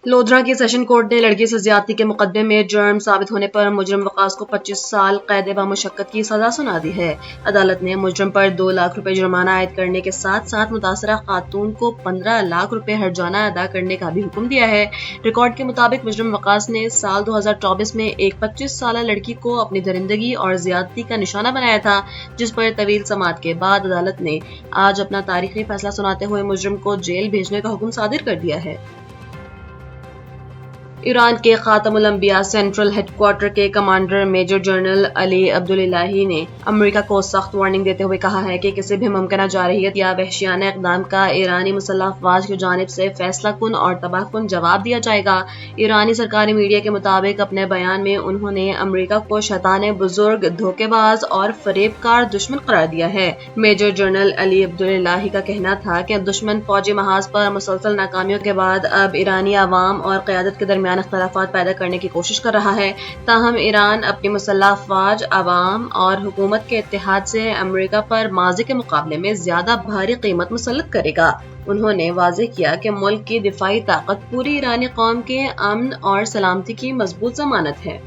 لودھرا کی session court نے لڑکی سے زیادتی کے مقدمے میں جرم ثابت ہونے پر مجرم وقاص کو 25 سال قید بمشقت کی سزا سنا دی ہے۔ عدالت نے مجرم پر 2 لاکھ روپے جرمانہ عائد کرنے کے ساتھ ساتھ متاثرہ خاتون کو 15 لاکھ روپے ہرجانہ ادا کرنے کا بھی حکم دیا ہے۔ ریکارڈ کے مطابق مجرم وقاص نے سال 2024 میں ایک 25 سالہ لڑکی کو اپنی درندگی اور زیادتی کا نشانہ بنایا تھا، جس پر طویل سماعت کے بعد عدالت نے آج اپنا تاریخی فیصلہ سناتے ہوئے مجرم کو جیل بھیجنے کا حکم صادر کر دیا ہے۔ ایران کے خاتم الانبیاء سینٹرل ہیڈ کوارٹر کے کمانڈر میجر جنرل علی عبداللہی نے امریکہ کو سخت وارننگ دیتے ہوئے کہا ہے کہ کسی بھی ممکنہ جارحیت یا وحشیانہ اقدام کا ایرانی مسلح افواج کی جانب سے فیصلہ کن اور تباہ کن جواب دیا جائے گا۔ ایرانی سرکاری میڈیا کے مطابق اپنے بیان میں انہوں نے امریکہ کو شیطان بزرگ، دھوکے باز اور فریب کار دشمن قرار دیا ہے۔ میجر جنرل علی عبداللہی کا کہنا تھا کہ دشمن فوجی محاذ پر مسلسل ناکامیوں کے بعد اب ایرانی عوام اور قیادت کے درمیان اختلافات پیدا کرنے کی کوشش کر رہا ہے، تاہم ایران اپنی مسلح افواج، عوام اور حکومت کے اتحاد سے امریکہ پر ماضی کے مقابلے میں زیادہ بھاری قیمت مسلط کرے گا۔ انہوں نے واضح کیا کہ ملک کی دفاعی طاقت پوری ایرانی قوم کے امن اور سلامتی کی مضبوط ضمانت ہے۔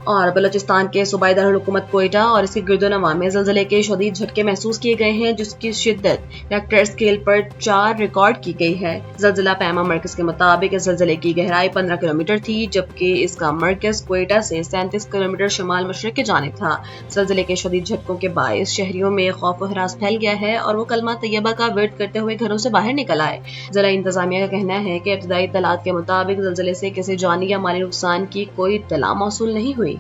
اور بلوچستان کے صوبائی دارالحکومت کوئٹہ اور اس کے گرد و نواح میں زلزلے کے شدید جھٹکے محسوس کیے گئے ہیں، جس کی شدت ریکٹر اسکیل پر 4 ریکارڈ کی گئی ہے۔ زلزلہ پیما مرکز کے مطابق اس زلزلے کی گہرائی 15 کلومیٹر تھی، جبکہ اس کا مرکز کوئٹہ سے 37 کلومیٹر شمال مشرق کی جانب تھا۔ زلزلے کے شدید جھٹکوں کے باعث شہریوں میں خوف و ہراس پھیل گیا ہے اور وہ کلمہ طیبہ کا ورد کرتے ہوئے گھروں سے باہر نکل آئے۔ ضلع انتظامیہ کا کہنا ہے کہ ابتدائی اطلاعات کے مطابق زلزلے سے کسی جانی یا مالی نقصان کی کوئی اطلاع موصول نہیں ہوئی۔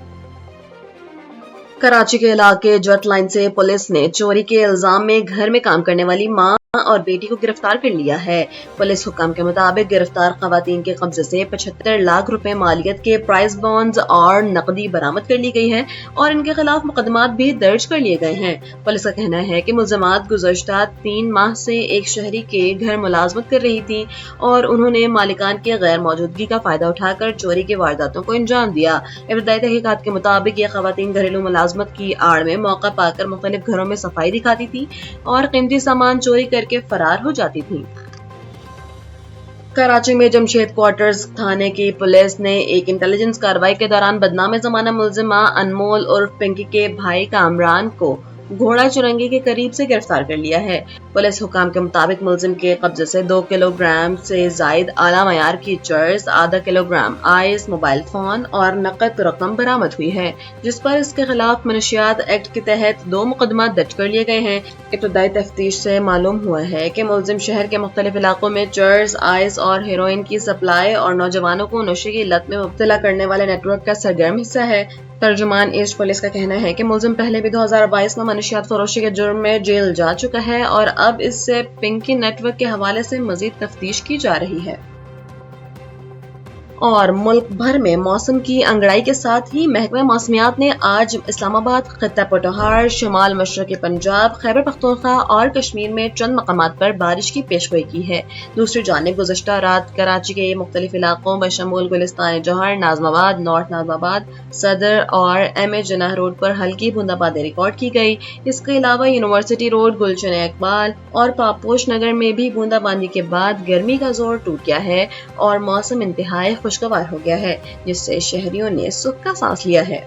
کراچی کے علاقے جٹ لائن سے پولیس نے چوری کے الزام میں گھر میں کام کرنے والی ماں اور بیٹی کو گرفتار کر لیا ہے۔ پولیس حکام کے مطابق گرفتار خواتین کے قبضے سے 75 لاکھ روپے مالیت کے پرائز بانڈز اور نقدی برآمد کر لی گئی ہے اور ان کے خلاف مقدمات بھی درج کر لیے گئے ہیں۔ پولیس کا کہنا ہے کہ ملزمات گزشتہ 3 ماہ سے ایک شہری کے گھر ملازمت کر رہی تھیں اور انہوں نے مالکان کی غیر موجودگی کا فائدہ اٹھا کر چوری کی وارداتوں کو انجام دیا۔ ابتدائی تحقیقات کے مطابق یہ خواتین گھریلو ملازمت کی آڑ میں موقع پا کر مختلف گھروں میں صفائی دکھاتی تھیں اور قیمتی سامان چوری کر کے فرار ہو جاتی تھیں۔ کراچی میں جمشید کوارٹرز تھانے کی پولیس نے ایک انٹیلیجنس کارروائی کے دوران بدنام زمانہ ملزمہ انمول عرف پنکی کے بھائی کامران کو گھوڑا چرنگی کے قریب سے گرفتار کر لیا ہے۔ پولیس حکام کے مطابق ملزم کے قبضے سے 2 کلو گرام سے زائد اعلیٰ معیار کی چرس، آدھا kilo gram ice, mobile phone اور نقد رقم برآمد ہوئی ہے، جس پر اس کے خلاف منشیات ایکٹ کے تحت 2 مقدمات درج کر لیے گئے ہیں۔ ابتدائی تفتیش سے معلوم ہوا ہے کہ ملزم شہر کے مختلف علاقوں میں چرس، آئس اور ہیروئن کی سپلائی اور نوجوانوں کو نشے کی لت میں مبتلا کرنے والے نیٹ ورک کا سرگرم حصہ ہے۔ ترجمان ایسٹ پولیس کا کہنا ہے کہ ملزم پہلے بھی 2022 میں منشیات فروشی کے جرم میں جیل جا چکا ہے اور اب اس سے پنکی نیٹ ورک کے حوالے سے مزید تفتیش کی جا رہی ہے۔ اور ملک بھر میں موسم کی انگڑائی کے ساتھ ہی محکمہ موسمیات نے آج اسلام آباد، خطہ پوٹھوہار، شمال مشرقی پنجاب، خیبر پختونخوا اور کشمیر میں چند مقامات پر بارش کی پیشگوئی کی ہے۔ دوسری جانب گزشتہ رات کراچی کے مختلف علاقوں بشمول گلستان جوہر، ناظم آباد، نارتھ ناظم آباد، صدر اور ایم اے جناح روڈ پر ہلکی بونداباندی ریکارڈ کی گئی۔ اس کے علاوہ یونیورسٹی روڈ، گلشن اقبال اور پاپوش نگر میں بھی بونداباندی کے بعد گرمی کا زور ٹوٹ گیا ہے اور موسم انتہائی خوشگوار ہو گیا ہے، جس سے شہریوں نے سکھ کا سانس لیا ہے۔